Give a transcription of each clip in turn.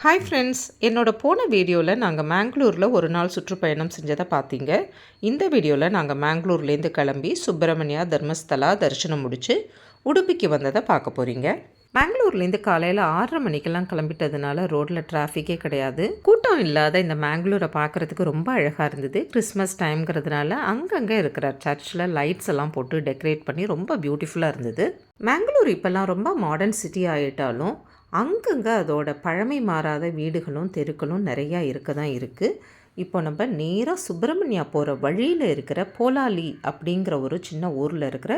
Hi friends, என்னோட போன வீடியோவில் நாங்கள் மேங்களூரில் ஒரு நாள் சுற்றுப்பயணம் செஞ்சதை பார்த்தீங்க. இந்த வீடியோவில் நாங்கள் மேங்களூர்லேருந்து கிளம்பி சுப்பிரமணியா தர்மஸ்தலா தரிசனம் முடித்து உடுப்பிக்கு வந்ததை பார்க்க போகிறீங்க. மேங்களூர்லேருந்து காலையில் 6:30 மணிக்கெல்லாம் கிளம்பிட்டதுனால ரோட்டில் டிராஃபிக்கே கிடையாது. கூட்டம் இல்லாத இந்த மேங்களூரை பார்க்குறதுக்கு ரொம்ப அழகாக இருந்தது. கிறிஸ்மஸ் டைம்ங்கிறதுனால அங்கங்கே இருக்கிற சர்ச்சில் லைட்ஸ் எல்லாம் போட்டு டெக்கரேட் பண்ணி ரொம்ப பியூட்டிஃபுல்லாக இருந்தது. மேங்களூர் இப்போல்லாம் ரொம்ப மாடர்ன் சிட்டி ஆகிட்டாலும் அங்கங்கே அதோட பழமை மாறாத வீடுகளும் தெருக்களும் நிறையா இருக்க தான் இருக்குது. இப்போ நம்ம நேராக சுப்பிரமணியா போகிற வழியில் இருக்கிற போலாலி அப்படிங்கிற ஒரு சின்ன ஊரில் இருக்கிற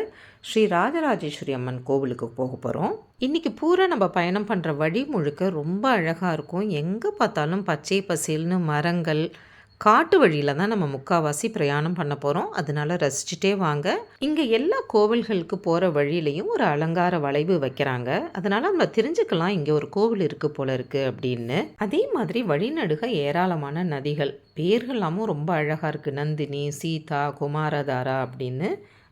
ஸ்ரீ ராஜராஜேஸ்வரி அம்மன் கோவிலுக்கு போக போகிறோம். இன்றைக்கி பூரா நம்ம பயணம் பண்ணுற வழி முழுக்க ரொம்ப அழகாக இருக்கும். எங்கே பார்த்தாலும் பச்சை பசேல்னு மரங்கள், காட்டு வழியில் தான் நம்ம முக்கால்வாசி பிரயாணம் பண்ண போகிறோம். அதனால ரசிச்சுட்டே வாங்க. இங்கே எல்லா கோவில்களுக்கு போகிற வழியிலையும் ஒரு அலங்கார வளைவு வைக்கிறாங்க. அதனால் நம்ம தெரிஞ்சுக்கலாம் இங்கே ஒரு கோவில் இருக்குது போல இருக்குது அப்படின்னு. அதே மாதிரி வழிநடுக ஏராளமான நதிகள், பேர்கள்லாமும் ரொம்ப அழகாக இருக்குது. நந்தினி, சீதா, குமாரதாரா அப்படின்னு.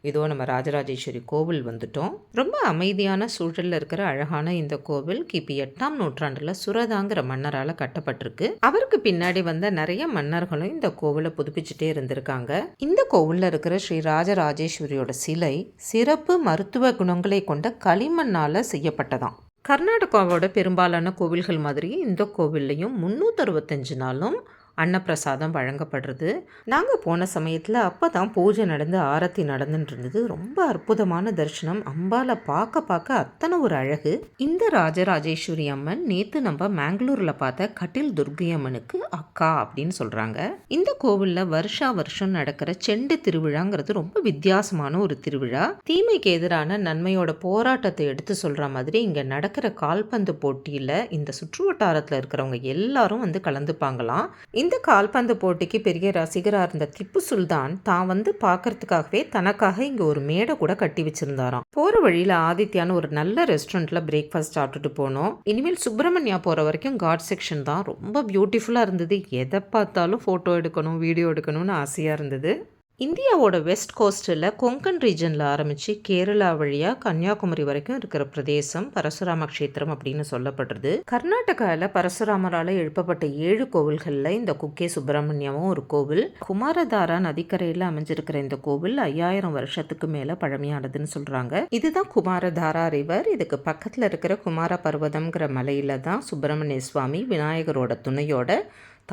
இதோ நம்ம ராஜராஜேஸ்வரி கோவில் வந்துட்டோம். ரொம்ப அமைதியான சூழலில் இருக்கிற அழகான இந்த கோவில் கிபி 8ஆம் நூற்றாண்டில் சுரதாங்கிற மன்னரால் கட்டப்பட்டிருக்கு. அவருக்கு பின்னாடி வந்த நிறைய மன்னர்களும் இந்த கோவிலை புதுப்பிச்சுட்டே இருந்திருக்காங்க. இந்த கோவிலில் இருக்கிற ஸ்ரீ ராஜராஜேஸ்வரியோட சிலை சிறப்பு மருத்துவ குணங்களை கொண்ட களிமண்ணால் செய்யப்பட்டதாம். கர்நாடகாவோட பெரும்பாலான கோவில்கள் மாதிரி இந்த கோவில்லையும் 365 நாளும் அன்னப்பிரசாதம் வழங்கப்படுறது. நாங்கள் போன சமயத்தில் அப்போ தான் பூஜை நடந்து ஆரத்தி நடந்துட்டு இருந்தது. ரொம்ப அற்புதமான தரிசனம். அம்பாலை பார்க்க அத்தனை ஒரு அழகு. இந்த ராஜராஜேஸ்வரி அம்மன் நேற்று நம்ம மேங்களூரில் பார்த்த கட்டில் துர்கை அம்மனுக்கு அக்கா அப்படின்னு சொல்கிறாங்க. இந்த கோவிலில் வருஷம் நடக்கிற செண்டு திருவிழாங்கிறது ரொம்ப வித்தியாசமான ஒரு திருவிழா. தீமைக்கு எதிரான நன்மையோட போராட்டத்தை எடுத்து சொல்கிற மாதிரி இங்கே நடக்கிற கால்பந்து போட்டியில் இந்த சுற்று வட்டாரத்தில் இருக்கிறவங்க எல்லாரும் வந்து கலந்துப்பாங்களாம். இந்த கால்பந்து போட்டிக்கு பெரிய ரசிகராக இருந்த திப்பு சுல்தான் தான் வந்து பார்க்கறதுக்காகவே தனக்காக இங்கே ஒரு மேடை கூட கட்டி வச்சிருந்தாராம். போகிற வழியில் ஆதித்யான்னு ஒரு நல்ல ரெஸ்டாரண்ட்டில் பிரேக்ஃபாஸ்ட் சாப்பிட்டுட்டு போனோம். இனிமேல் சுப்பிரமணியா போகிற வரைக்கும் காட் செக்ஷன் தான் ரொம்ப பியூட்டிஃபுல்லாக இருந்தது. எதை பார்த்தாலும் ஃபோட்டோ எடுக்கணும், வீடியோ எடுக்கணும்னு ஆசையாக இருந்தது. இந்தியாவோட வெஸ்ட் கோஸ்ட்டில் கொங்கன் ரீஜனில் ஆரம்பித்து கேரளா வழியாக கன்னியாகுமரி வரைக்கும் இருக்கிற பிரதேசம் பரசுராம க்ஷேத்திரம் அப்படின்னு சொல்லப்படுறது. கர்நாடகாவில் பரசுராமரால் எழுப்பப்பட்ட 7 கோவில்களில் இந்த குக்கே சுப்பிரமணியமும் ஒரு கோவில். குமாரதாரா நதிக்கரையில் அமைஞ்சிருக்கிற இந்த கோவில் 5000 வருஷத்துக்கு மேலே பழமையானதுன்னு சொல்கிறாங்க. இதுதான் குமாரதாரா ரிவர். இதுக்கு பக்கத்தில் இருக்கிற குமார பர்வதம்ங்கிற மலையில் தான் சுப்பிரமணிய சுவாமி விநாயகரோட துணையோட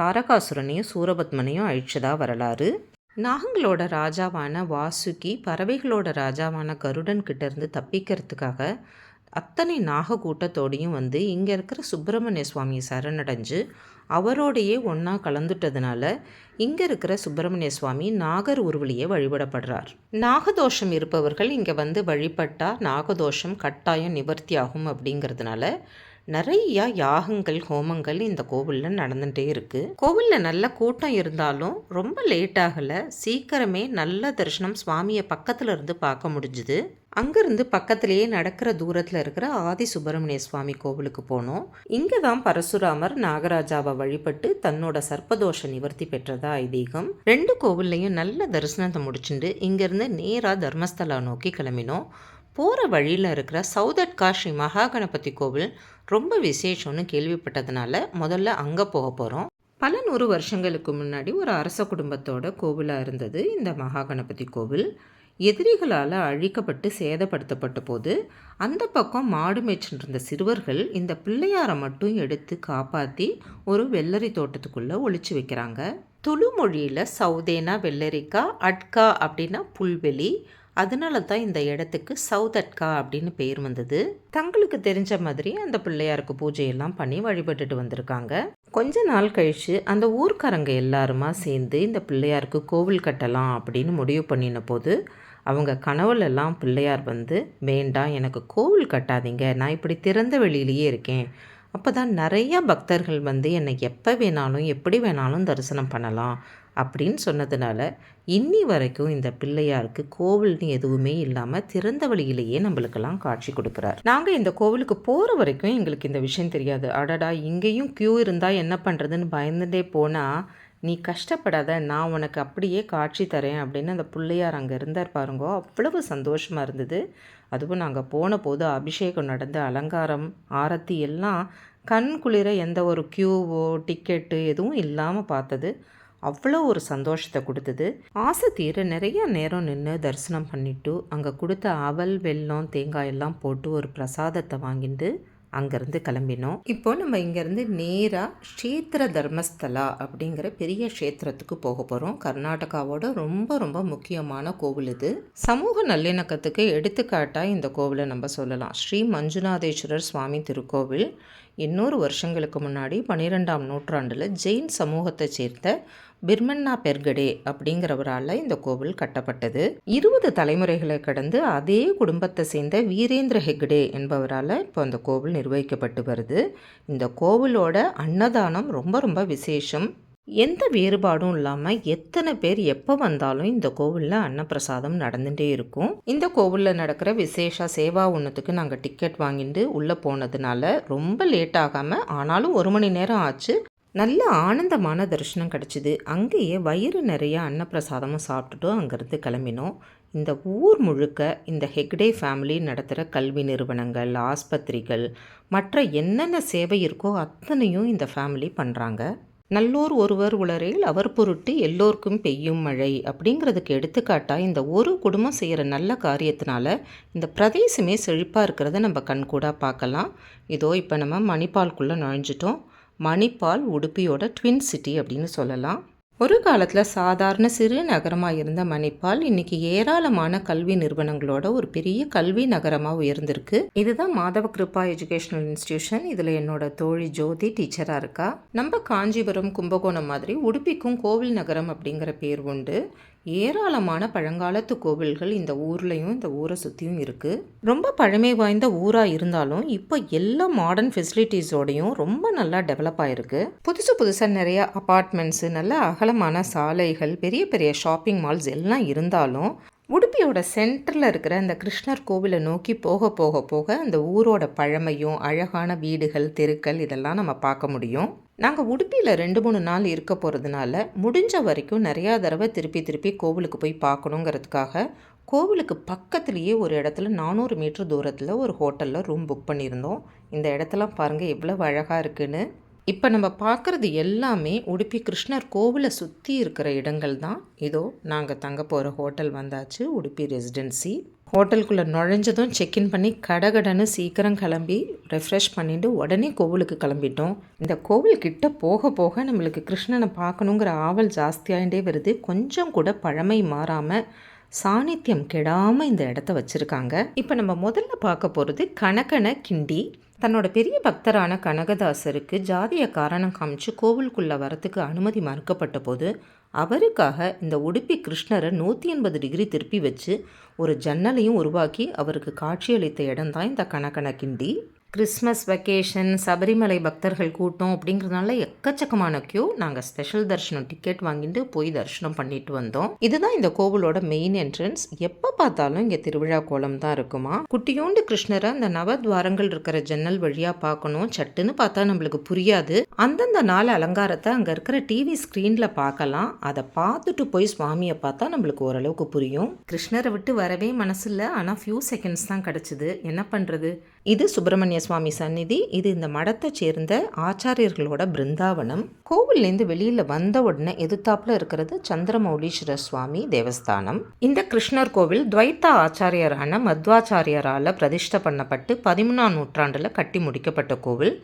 தாரகாசுரனையும் சூரபத்மனையும் அழிச்சதா வரலாறு. நாகங்களோட ராஜாவான வாசுகி பறவைகளோட ராஜாவான கருடன் கிட்டேருந்து தப்பிக்கிறதுக்காக அத்தனை நாக கூட்டத்தோடையும் வந்து இங்கே இருக்கிற சுப்பிரமணிய சுவாமியை சரணடைஞ்சு அவரோடையே ஒன்றா கலந்துட்டதுனால இங்கே இருக்கிற சுப்பிரமணிய சுவாமி நாகர் உருவலியே வழிபடப்படுறார். நாகதோஷம் இருப்பவர்கள் இங்கே வந்து வழிபட்டால் நாகதோஷம் கட்டாயம் நிவர்த்தி ஆகும் அப்படிங்கிறதுனால நிறையா யாகங்கள், ஹோமங்கள் இந்த கோவிலில் நடந்துகிட்டே இருக்குது. கோவிலில் நல்ல கூட்டம் இருந்தாலும் ரொம்ப லேட் ஆகலை. சீக்கிரமே நல்ல தரிசனம் சுவாமியை பக்கத்தில் இருந்து பார்க்க முடிஞ்சுது. அங்கேருந்து பக்கத்திலேயே நடக்கிற தூரத்தில் இருக்கிற ஆதி சுப்பிரமணிய சுவாமி கோவிலுக்கு போனோம். இங்கே தான் பரசுராமர் நாகராஜாவை வழிபட்டு தன்னோட சர்ப்பதோஷ நிவர்த்தி பெற்றதா ஐதீகம். 2 கோவில்லையும் நல்ல தரிசனத்தை முடிச்சுட்டு இங்கேருந்து நேராக தர்மஸ்தலா நோக்கி கிளம்பினோம். போகிற வழியில் இருக்கிற சௌதட்கா ஸ்ரீ மகா கணபதி கோவில் ரொம்ப விசேஷம்னு கேள்விப்பட்டதுனால முதல்ல அங்கே போக போகிறோம். பல 100 வருஷங்களுக்கு முன்னாடி ஒரு அரச குடும்பத்தோட கோவிலாக இருந்தது இந்த மகா கணபதி கோவில். எதிரிகளால் அழிக்கப்பட்டு சேதப்படுத்தப்பட்ட போது அந்த பக்கம் மாடு மேய்ச்சிருந்த சிறுவர்கள் இந்த பிள்ளையாரை மட்டும் எடுத்து காப்பாற்றி ஒரு வெள்ளரி தோட்டத்துக்குள்ளே ஒளிச்சு வைக்கிறாங்க. துளு மொழியில் சௌதேனா வெள்ளரிக்கா, அட்கா அப்படின்னா புல்வெளி. அதனால தான் இந்த இடத்துக்கு சௌதட்கா அப்படின்னு பேர் வந்தது. தங்களுக்கு தெரிஞ்ச மாதிரி அந்த பிள்ளையாருக்கு பூஜையெல்லாம் பண்ணி வழிபட்டுட்டு வந்திருக்காங்க. கொஞ்ச நாள் கழித்து அந்த ஊர்க்காரங்க எல்லாருமா சேர்ந்து இந்த பிள்ளையாருக்கு கோவில் கட்டலாம் அப்படின்னு முடிவு பண்ணின போது அவங்க கனவுலெல்லாம் பிள்ளையார் வந்து, வேண்டாம், எனக்கு கோவில் கட்டாதீங்க, நான் இப்படி திறந்த வெளியிலேயே இருக்கேன், அப்போ தான் நிறையா பக்தர்கள் வந்து என்னை எப்போ வேணாலும் எப்படி வேணாலும் தரிசனம் பண்ணலாம் அப்படின்னு சொன்னதுனால இன்னி வரைக்கும் இந்த பிள்ளையாருக்கு கோவில்னு எதுவுமே இல்லாமல் திறந்த வழியிலேயே நம்மளுக்கெல்லாம் காட்சி கொடுக்குறார். நாங்கள் இந்த கோவிலுக்கு போகிற வரைக்கும் எங்களுக்கு இந்த விஷயம் தெரியாது. அடடா, இங்கேயும் க்யூ இருந்தால் என்ன பண்ணுறதுன்னு பயந்துட்டே போனால், நீ கஷ்டப்படாத, நான் உனக்கு அப்படியே காட்சி தரேன் அப்படின்னு அந்த பிள்ளையார் அங்கே இருந்தார் பாருங்கோ. அவ்வளவு சந்தோஷமாக இருந்தது. அதுவும் நாங்கள் போன போது அபிஷேகம் நடந்த அலங்காரம், ஆரத்தி எல்லாம் கண் குளிர எந்த ஒரு க்யூவோ டிக்கெட்டு எதுவும் இல்லாமல் பார்த்தது அவ்வளோ ஒரு சந்தோஷத்தை கொடுத்தது. ஆசை தீர நிறைய நேரம் நின்று தரிசனம் பண்ணிவிட்டு அங்கே கொடுத்த அவல் வெல்லம் தேங்காய் எல்லாம் போட்டு ஒரு பிரசாதத்தை வாங்கிட்டு அங்கேருந்து கிளம்பினோம். இப்போ நம்ம இங்கேருந்து நேராக க்ஷேத்திர தர்மஸ்தலா அப்படிங்கிற பெரிய க்ஷேத்திரத்துக்கு போக போகிறோம். கர்நாடகாவோட ரொம்ப ரொம்ப முக்கியமான கோவில் இது. சமூக நல்லிணக்கத்துக்கு எடுத்துக்காட்டாக இந்த கோவிலை நம்ம சொல்லலாம். ஸ்ரீ மஞ்சுநாதேஸ்வரர் சுவாமி திருக்கோவில் 200 வருஷங்களுக்கு முன்னாடி 12ஆம் நூற்றாண்டில் ஜெயின் சமூகத்தை சேர்ந்த பிர்மன்னா பெர்கடே அப்படிங்கிறவரால் இந்த கோவில் கட்டப்பட்டது. 20 தலைமுறைகளை கடந்து அதே குடும்பத்தை சேர்ந்த வீரேந்திர ஹெக்டே என்பவரால் இப்போ அந்த கோவில் நிர்வகிக்கப்பட்டு வருது. இந்த கோவிலோட அன்னதானம் ரொம்ப ரொம்ப விசேஷம். எந்த வேறுபாடும் இல்லாமல் எத்தனை பேர் எப்போ வந்தாலும் இந்த கோவிலில் அன்னப்பிரசாதம் நடந்துகிட்டே இருக்கும். இந்த கோவிலில் நடக்கிற விசேஷ சேவா ஒன்றுத்துக்கு நாங்கள் டிக்கெட் வாங்கிட்டு உள்ளே போனதுனால ரொம்ப லேட் ஆகாமல், ஆனாலும் 1 மணி நேரம் ஆச்சு, நல்ல ஆனந்தமான தரிசனம் கிடச்சிது. அங்கேயே வயிறு நிறைய அன்னப்பிரசாதமும் சாப்பிட்டுட்டும் அங்கேருந்து கிளம்பினோம். இந்த ஊர் முழுக்க இந்த ஹெக்டே ஃபேமிலி நடத்துகிற கல்வி நிறுவனங்கள், ஆஸ்பத்திரிகள், மற்ற என்னென்ன சேவை இருக்கோ அத்தனையும் இந்த ஃபேமிலி பண்ணுறாங்க. நல்லோர் ஒருவர் உளரேல் அவர் பொருட்டு எல்லோருக்கும் பெய்யும் மழை அப்படிங்கிறதுக்கு எடுத்துக்காட்டாக இந்த ஒரு குடும்பம் செய்கிற நல்ல காரியத்தினால இந்த பிரதேசமே செழிப்பாக இருக்கிறத நம்ம கண்கூடாக பார்க்கலாம். இதோ இப்போ நம்ம மணிப்பால்குள்ளே நுழைஞ்சிட்டோம். மணிப்பால் உடுப்பியோட ட்வின் சிட்டி அப்படின்னு சொல்லலாம். ஒரு காலத்தில் சாதாரண சிறு நகரமாக இருந்த மணிப்பால் இன்னைக்கு ஏராளமான கல்வி நிறுவனங்களோட ஒரு பெரிய கல்வி நகரமாக உயர்ந்திருக்கு. இதுதான் மாதவ கிருபா எஜுகேஷனல் இன்ஸ்டிடியூஷன். இதில் என்னோட தோழி ஜோதி டீச்சராக இருக்கா. நம்ம காஞ்சிபுரம் கும்பகோணம் மாதிரி உடுப்பிக்கும் கோவில் நகரம் அப்படிங்கிற பேர் உண்டு. ஏராளமான பழங்காலத்து கோவில்கள் இந்த ஊர்லேயும் இந்த ஊரை சுற்றியும் இருக்குது. ரொம்ப பழமை வாய்ந்த ஊராக இருந்தாலும் இப்போ எல்லா மாடர்ன் ஃபெசிலிட்டிஸோடையும் ரொம்ப நல்லா டெவலப் ஆகிருக்கு. புதுசாக நிறைய அப்பார்ட்மெண்ட்ஸு, நல்ல அகலமான சாலைகள், பெரிய பெரிய ஷாப்பிங் மால்ஸ் எல்லாம் இருந்தாலும் உடுப்பியோட சென்டரில் இருக்கிற அந்த கிருஷ்ணர் கோவிலை நோக்கி போக போக போக அந்த ஊரோட பழமையும் அழகான வீடுகள், தெருக்கள் இதெல்லாம் நம்ம பார்க்க முடியும். நாங்கள் உடுப்பியில் 2-3 நாள் இருக்க போகிறதுனால முடிஞ்ச வரைக்கும் நிறையா தடவை திருப்பி கோவிலுக்கு போய் பார்க்கணுங்கிறதுக்காக கோவிலுக்கு பக்கத்துலேயே ஒரு இடத்துல 400 மீட்டர் தூரத்தில் ஒரு ஹோட்டலில் ரூம் புக் பண்ணியிருந்தோம். இந்த இடத்தெல்லாம் பாருங்கள் எவ்வளவு அழகாக இருக்குன்னு. இப்போ நம்ம பார்க்குறது எல்லாமே உடுப்பி கிருஷ்ணர் கோவிலை சுற்றி இருக்கிற இடங்கள் தான். இதோ நாங்கள் தங்க போகிற ஹோட்டல் வந்தாச்சு, உடுப்பி ரெசிடென்சி. ஹோட்டலுக்குள்ளே நுழைஞ்சதும் செக்இன் பண்ணி கடகடன்னு சீக்கிரம் கிளம்பி ரெஃப்ரெஷ் பண்ணிட்டு உடனே கோவிலுக்கு கிளம்பிட்டோம். இந்த கோவில் கிட்ட போக போக நம்மளுக்கு கிருஷ்ணனை பார்க்கணுங்கிற ஆவல் ஜாஸ்தியாகிட்டே வருது. கொஞ்சம் கூட பழமை மாறாமல் சாநித்தியம் கெடாமல் இந்த இடத்த வச்சுருக்காங்க. இப்போ நம்ம முதல்ல பார்க்க போகிறது கனகன கிண்டி. தன்னோட பெரிய பக்தரான கனகதாசருக்கு ஜாதிய காரணம் காமிச்சு கோவிலுக்குள்ளே வரத்துக்கு அனுமதி மறுக்கப்பட்ட போது அவருக்காக இந்த உடுப்பி கிருஷ்ணரை 180 டிகிரி திருப்பி வச்சு ஒரு ஜன்னலையும் உருவாக்கி அவருக்கு காட்சியளித்த இடம்தான் இந்த கனகன கிண்டி. கிறிஸ்மஸ் வெக்கேஷன், சபரிமலை பக்தர்கள் கூட்டம் அப்படிங்கிறதுனால எக்கச்சக்கமான கியூ. நாங்கள் ஸ்பெஷல் தரிசனம் டிக்கெட் வாங்கிட்டு போய் தரிசனம் பண்ணிட்டு வந்தோம். இதுதான் இந்த கோவிலோட மெயின் என்ட்ரன்ஸ். எப்போ பார்த்தாலும் இங்கே திருவிழா கோலம் தான் இருக்குமா. குட்டியோண்டு கிருஷ்ணரை அந்த நவத்வாரங்கள் இருக்கிற ஜன்னல் வழியாக பார்க்கணும். சட்டுன்னு பார்த்தா நம்மளுக்கு புரியாது. அந்தந்த நாள் அலங்காரத்தை அங்கே இருக்கிற டிவி ஸ்க்ரீனில் பார்க்கலாம். அதை பார்த்துட்டு போய் சுவாமியை பார்த்தா நம்மளுக்கு ஓரளவுக்கு புரியும். கிருஷ்ணரை விட்டு வரவே மனசு இல்லை, ஆனால் ஃபியூ செகண்ட்ஸ் தான் கிடச்சிது. என்ன பண்ணுறது. இது சுப்பிரமணிய சுவாமி சந்நிதி. இது இந்த மடத்தை சேர்ந்த ஆச்சாரியர்களோட பிருந்தாவனம். கோவில்லேருந்து வெளியில் வந்த உடனே எதிர்த்தாப்புல இருக்கிறது சந்திரமௌலீஸ்வரர் சுவாமி தேவஸ்தானம். இந்த கிருஷ்ணர் கோவில் துவைத்த ஆச்சாரியரான மத்வாச்சாரியரால் பிரதிஷ்டை பண்ணப்பட்டு 13ஆம் நூற்றாண்டில் கட்டி முடிக்கப்பட்ட கோவில்.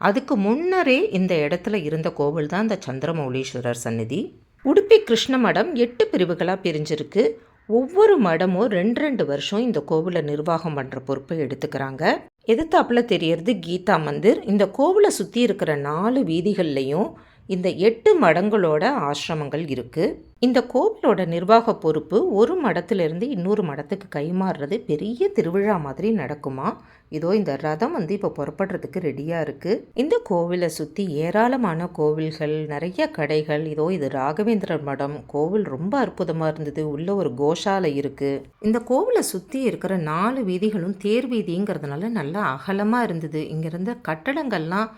அதுக்கு முன்னரே இந்த இடத்துல இருந்த கோவில் தான் இந்த சந்திரமௌலீஸ்வரர் சந்நிதி. உடுப்பி கிருஷ்ண மடம் 8 பிரிவுகளாக பிரிஞ்சிருக்கு. ஒவ்வொரு மடமும் 2 வருஷம் இந்த கோவிலை நிர்வாகம் பண்ணுற பொறுப்பை எடுத்துக்கிறாங்க. எதிர்த்தாப்புல தெரியறது கீதா மந்திர். இந்த கோவிலை சுற்றி இருக்கிற 4 வீதிகள்லையும் இந்த 8 மடங்களோட ஆசிரமங்கள் இருக்குது. இந்த கோவிலோட நிர்வாக பொறுப்பு ஒரு மடத்திலிருந்து இன்னொரு மடத்துக்கு கைமாறுறது பெரிய திருவிழா மாதிரி நடக்குமா. இதோ இந்த ரதம் இப்போ புறப்படுறதுக்கு ரெடியாக இருக்குது. இந்த கோவிலை சுற்றி ஏராளமான கோவில்கள், நிறைய கடைகள். இதோ இது ராகவேந்திரர் மடம். கோவில் ரொம்ப அற்புதமாக இருந்தது. உள்ள ஒரு கோஷாலை இருக்குது. இந்த கோவிலை சுற்றி இருக்கிற 4 வீதிகளும் தேர் வீதிங்கிறதுனால நல்லா அகலமாக இருந்தது. இங்கே இருந்த கட்டடங்கள்லாம்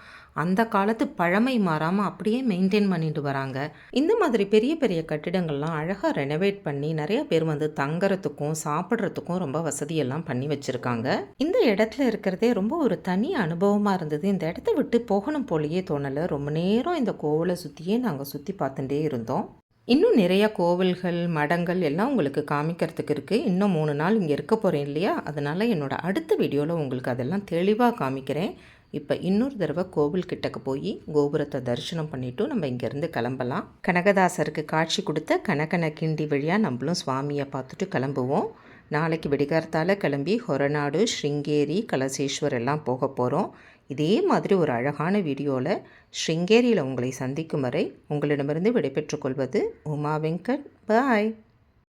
அந்த காலத்து பழமை மாறாமல் அப்படியே மெயின்டைன் பண்ணிட்டு வராங்க. இந்த மாதிரி பெரிய பெரிய கட்டிடங்கள்லாம் அழகாக ரெனோவேட் பண்ணி நிறைய பேர் வந்து தங்குறதுக்கும் சாப்பிட்றதுக்கும் ரொம்ப வசதியெல்லாம் பண்ணி வச்சுருக்காங்க. இந்த இடத்துல இருக்கிறதே ரொம்ப ஒரு தனி அனுபவமாக இருந்தது. இந்த இடத்த விட்டு போகணும் போலயே தோணலை. ரொம்ப நேரம் இந்த கோவிலை சுற்றியே நாங்கள் சுற்றி பார்த்துட்டே இருந்தோம். இன்னும் நிறைய கோவில்கள், மடங்கள் எல்லாம் உங்களுக்கு காமிக்கிறதுக்கு இருக்குது. இன்னும் 3 நாள் இங்கே இருக்க போகிறேன் இல்லையா, அதனால் என்னோடய அடுத்த வீடியோவில் உங்களுக்கு அதெல்லாம் தெளிவாக காமிக்கிறேன். இப்போ இன்னொரு தடவை கோவில் கிட்டக்கு போய் கோபுரத்தை தரிசனம் பண்ணிவிட்டு நம்ம இங்கேருந்து கிளம்பலாம். கனகதாசருக்கு காட்சி கொடுத்த கனகன கிண்டி வழியாக நம்மளும் சுவாமியை பார்த்துட்டு கிளம்புவோம். நாளைக்கு விடிகார்த்தால கிளம்பி ஹொரநாடு, ஸ்ருங்கேரி, கலசேஸ்வர் எல்லாம் போக போகிறோம். இதே மாதிரி ஒரு அழகான வீடியோவில் ஸ்ருங்கேரியில் உங்களை சந்திக்கும் வரை உங்களிடமிருந்து விடைபெற்றுக் கொள்வது உமா வெங்கட். பாய்.